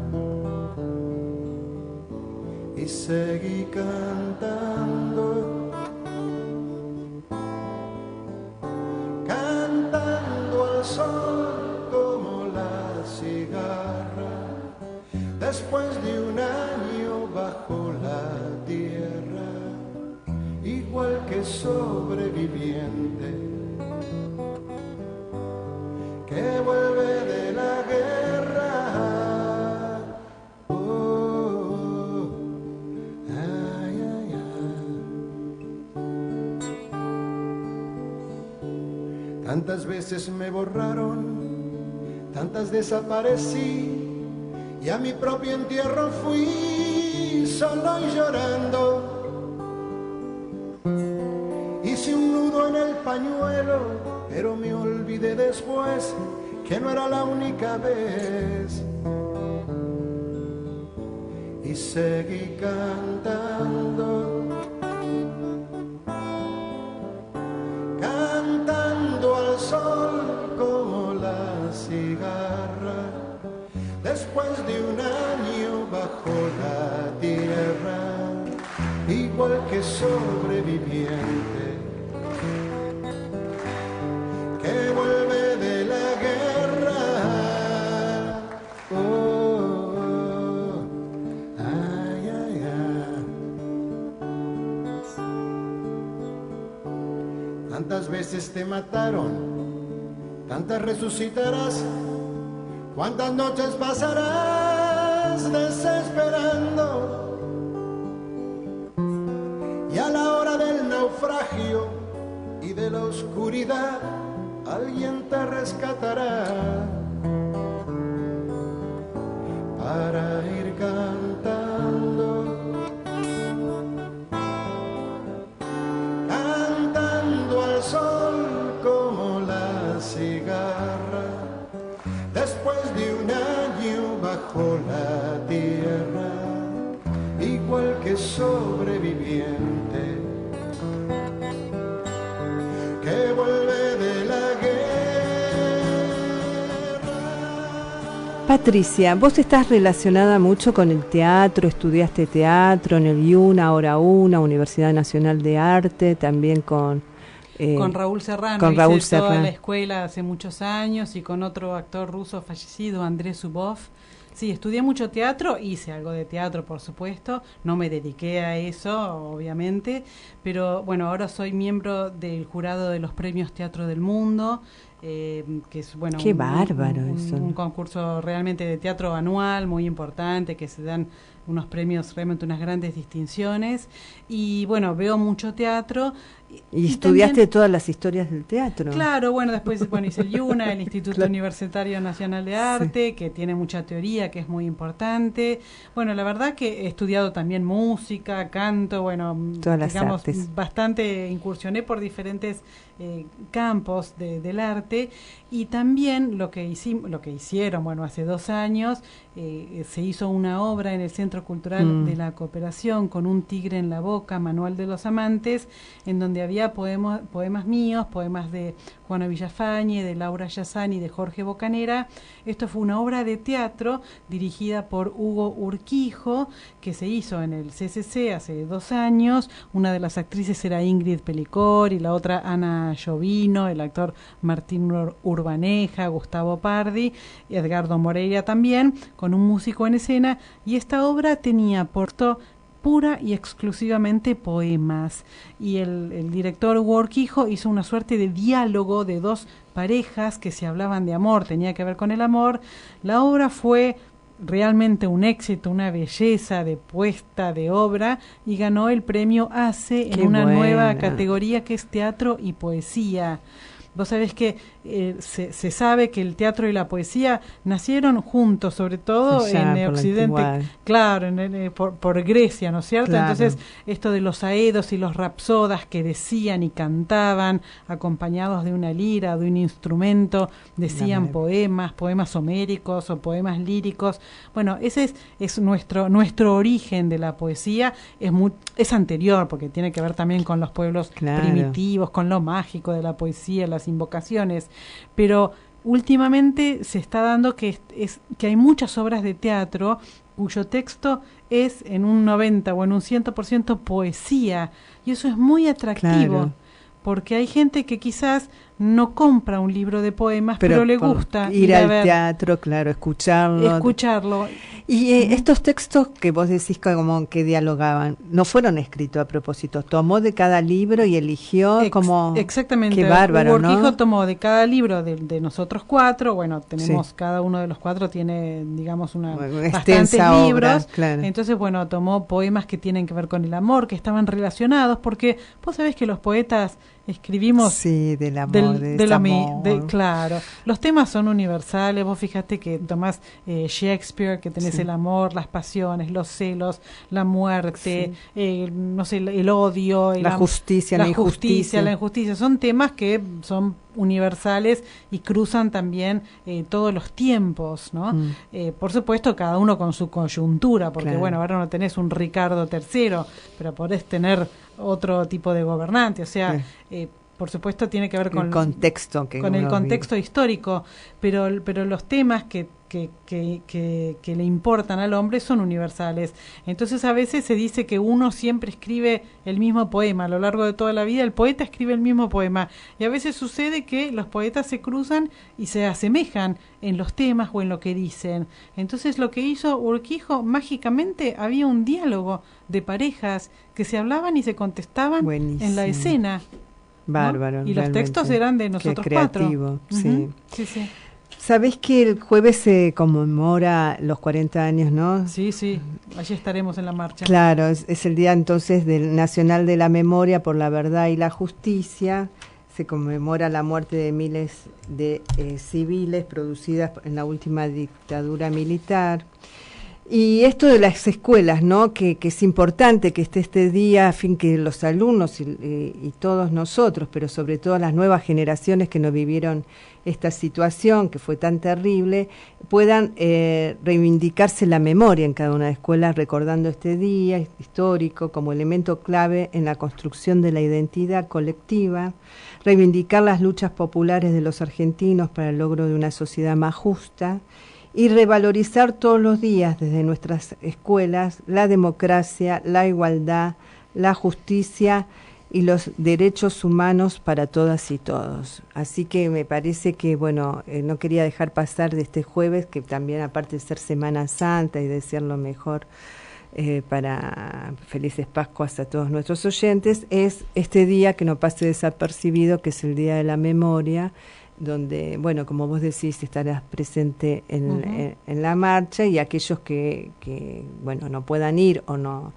[SPEAKER 9] Y seguí cantando, cantando al sol como la cigarra, después de un año bajo la tierra, igual que sobreviviente que vuelve de la guerra. Oh, ay, ay, ay. Tantas veces me borraron tantas desaparecí y a mi propio entierro fui solo y llorando. Hice un nudo en el pañuelo, pero me olvidé después que no era la única vez. Y seguí cantando, cantando al sol como la cigarra, después de un año bajo la tierra, igual que sobreviviente que vuelve de la guerra. Oh, ay, ay, ay. Tantas veces te mataron, tantas resucitarás, cuántas noches pasarás desesperando. Y a la hora del naufragio y de la oscuridad, alguien te rescatará para ir cantando, cantando al sol como la cigarra, después de un año bajo la tierra, igual que sobreviviente que vuelve de la guerra.
[SPEAKER 4] Patricia, vos estás relacionada mucho con el teatro, estudiaste teatro en el IUNA, ahora UNA, Universidad Nacional de Arte, también con
[SPEAKER 5] Raúl Serrano,
[SPEAKER 4] con Raúl
[SPEAKER 5] hice toda
[SPEAKER 4] Serrano.
[SPEAKER 5] la escuela hace muchos años, y con otro actor ruso fallecido, Andrés Zubov. Sí, estudié mucho teatro, hice algo de teatro, por supuesto, no me dediqué a eso, obviamente, pero bueno, ahora soy miembro del jurado de los Premios Teatro del Mundo, que es, bueno,
[SPEAKER 4] Qué bárbaro eso.
[SPEAKER 5] un concurso realmente de teatro anual muy importante, que se dan unos premios, realmente unas grandes distinciones, y bueno, veo mucho teatro.
[SPEAKER 4] Y estudiaste
[SPEAKER 5] también,
[SPEAKER 4] todas las historias del teatro.
[SPEAKER 5] claro, bueno, después hice el IUNA, el Instituto
[SPEAKER 4] Claro.
[SPEAKER 5] Universitario Nacional de Arte, que tiene mucha teoría, que es muy importante. Bueno, la verdad que he estudiado también música, canto, bueno,
[SPEAKER 4] Todas las
[SPEAKER 5] digamos,
[SPEAKER 4] artes.
[SPEAKER 5] bastante incursioné por diferentes campos del arte, y también lo que hicieron, bueno, hace 2 años se hizo una obra en el Centro Cultural de la Cooperación con un tigre en la boca, Manual de los Amantes, en donde había poemas míos, poemas de Juana Villafañe, de Laura Yazani, de Jorge Bocanera. Esto fue una obra de teatro dirigida por Hugo Urquijo, que se hizo en el CCC hace 2 años. Una de las actrices era Ingrid Pelicor y la otra Ana Llovino, el actor Martín Urbaneja, Gustavo Pardi, Edgardo Moreira también, con un músico en escena, y esta obra tenía pura y exclusivamente poemas, y el director Hugo Urquijo hizo una suerte de diálogo de 2 parejas que se hablaban de amor, tenía que ver con el amor. La obra fue realmente un éxito, una belleza de puesta de obra, y ganó el premio ACE en una nueva categoría que es teatro y poesía. Vos sabés que se sabe que el teatro y la poesía nacieron juntos, sobre todo en el Occidente, claro, por Grecia, ¿no es cierto? Claro. Entonces, esto de los aedos y los rapsodas que decían y cantaban, acompañados de una lira, de un instrumento, decían poemas homéricos o poemas líricos. Bueno, ese es nuestro origen de la poesía, es anterior, porque tiene que ver también con los pueblos primitivos, con lo mágico de la poesía, las invocaciones, pero últimamente se está dando que hay muchas obras de teatro cuyo texto es en un 90 o en un 100% poesía, y eso es muy atractivo, porque hay gente que quizás no compra un libro de poemas, pero le gusta
[SPEAKER 4] ir al teatro, escucharlo. Y estos textos que vos decís como que dialogaban, no fueron escritos a propósito, tomó de cada libro y eligió
[SPEAKER 5] exactamente.
[SPEAKER 4] Qué bárbaro,
[SPEAKER 5] Hugo Urquijo,
[SPEAKER 4] ¿no?
[SPEAKER 5] tomó de cada libro de nosotros 4, bueno, tenemos cada uno de los 4 tiene, digamos, bastantes libros, entonces, bueno, tomó poemas que tienen que ver con el amor, que estaban relacionados, porque vos sabés que los poetas escribimos
[SPEAKER 4] sí, del amor,
[SPEAKER 5] claro, los temas son universales. Vos fíjate que tomás Shakespeare, que tenés el amor, las pasiones, los celos, la muerte, no sé, el odio,
[SPEAKER 4] la justicia, la
[SPEAKER 5] injusticia, son temas que son universales y cruzan también todos los tiempos, ¿no? Por supuesto, cada uno con su coyuntura, porque bueno, ahora no tenés un Ricardo III, pero podés tener otro tipo de gobernante, o sea, por supuesto tiene que ver con
[SPEAKER 4] el contexto,
[SPEAKER 5] con el contexto histórico, pero los temas que le importan al hombre son universales. Entonces a veces se dice que uno siempre escribe el mismo poema a lo largo de toda la vida, el poeta escribe el mismo poema, y a veces sucede que los poetas se cruzan y se asemejan en los temas o en lo que dicen. Entonces lo que hizo Urquijo, mágicamente había un diálogo de parejas que se hablaban y se contestaban en la escena.
[SPEAKER 4] Bárbaro.
[SPEAKER 5] ¿No? Y los textos eran de nosotros
[SPEAKER 4] creativo,
[SPEAKER 5] cuatro.
[SPEAKER 4] Sí.
[SPEAKER 5] Sí.
[SPEAKER 4] ¿Sabés que el jueves se conmemora los 40 años, no?
[SPEAKER 5] Sí, allí estaremos en la marcha.
[SPEAKER 4] Claro, es el día entonces del Nacional de la Memoria por la Verdad y la Justicia. Se conmemora la muerte de miles de civiles producidas en la última dictadura militar. Y esto de las escuelas, ¿no? Que es importante que esté este día, a fin que los alumnos y todos nosotros, pero sobre todo las nuevas generaciones que no vivieron esta situación que fue tan terrible, puedan reivindicarse la memoria en cada una de las escuelas, recordando este día histórico como elemento clave en la construcción de la identidad colectiva, reivindicar las luchas populares de los argentinos para el logro de una sociedad más justa, y revalorizar todos los días desde nuestras escuelas la democracia, la igualdad, la justicia y los derechos humanos para todas y todos. Así que me parece que, bueno, no quería dejar pasar de este jueves, que también aparte de ser Semana Santa y desear lo mejor para Felices Pascuas a todos nuestros oyentes, es este día que no pase desapercibido, que es el Día de la Memoria, donde, bueno, como vos decís, estarás presente en la marcha, y aquellos que, bueno, no puedan ir o no,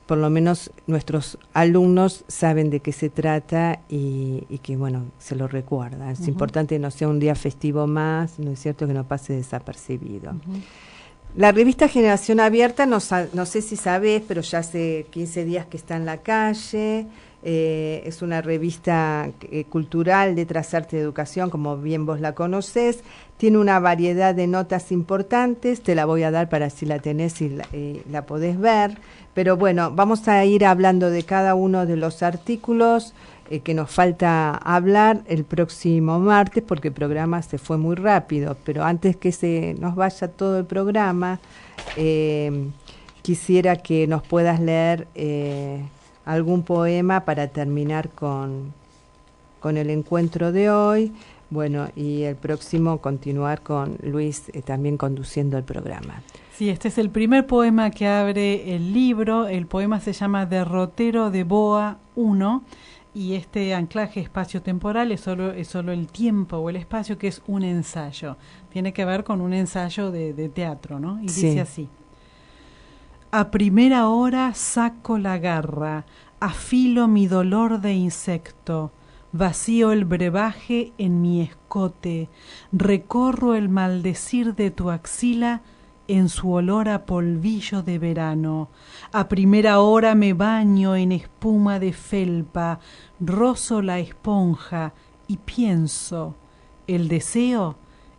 [SPEAKER 4] por lo menos nuestros alumnos saben de qué se trata y que, bueno, se lo recuerda. Es importante que no sea un día festivo más, no es cierto, que no pase desapercibido. La revista Generación Abierta, no sé si sabés, pero ya hace 15 días que está en la calle. Es una revista cultural, letras, arte y educación, como bien vos la conocés. Tiene una variedad de notas importantes, te la voy a dar para si la tenés y la podés ver. Pero bueno, vamos a ir hablando de cada uno de los artículos que nos falta hablar el próximo martes, porque el programa se fue muy rápido. Pero antes que se nos vaya todo el programa, quisiera que nos puedas leer algún poema para terminar con el encuentro de hoy. Bueno, y el próximo continuar con Luis también conduciendo el programa.
[SPEAKER 5] Sí, este es el primer poema que abre el libro. El poema se llama Derrotero de Boa 1, y este anclaje espacio-temporal es solo el tiempo o el espacio, que es un ensayo. Tiene que ver con un ensayo de teatro, ¿no? Y dice así: a primera hora saco la garra, afilo mi dolor de insecto, vacío el brebaje en mi escote, recorro el maldecir de tu axila en su olor a polvillo de verano. A primera hora me baño en espuma de felpa, rozo la esponja y pienso, el deseo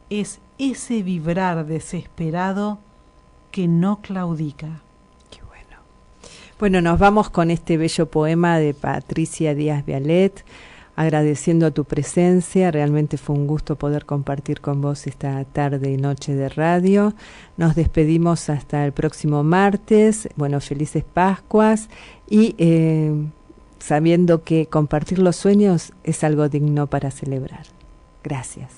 [SPEAKER 5] es ese vibrar desesperado que no claudica.
[SPEAKER 4] Bueno, nos vamos con este bello poema de Patricia Díaz Vialet, agradeciendo tu presencia. Realmente fue un gusto poder compartir con vos esta tarde y noche de radio. Nos despedimos hasta el próximo martes. Bueno, felices Pascuas, y sabiendo que compartir los sueños es algo digno para celebrar. Gracias.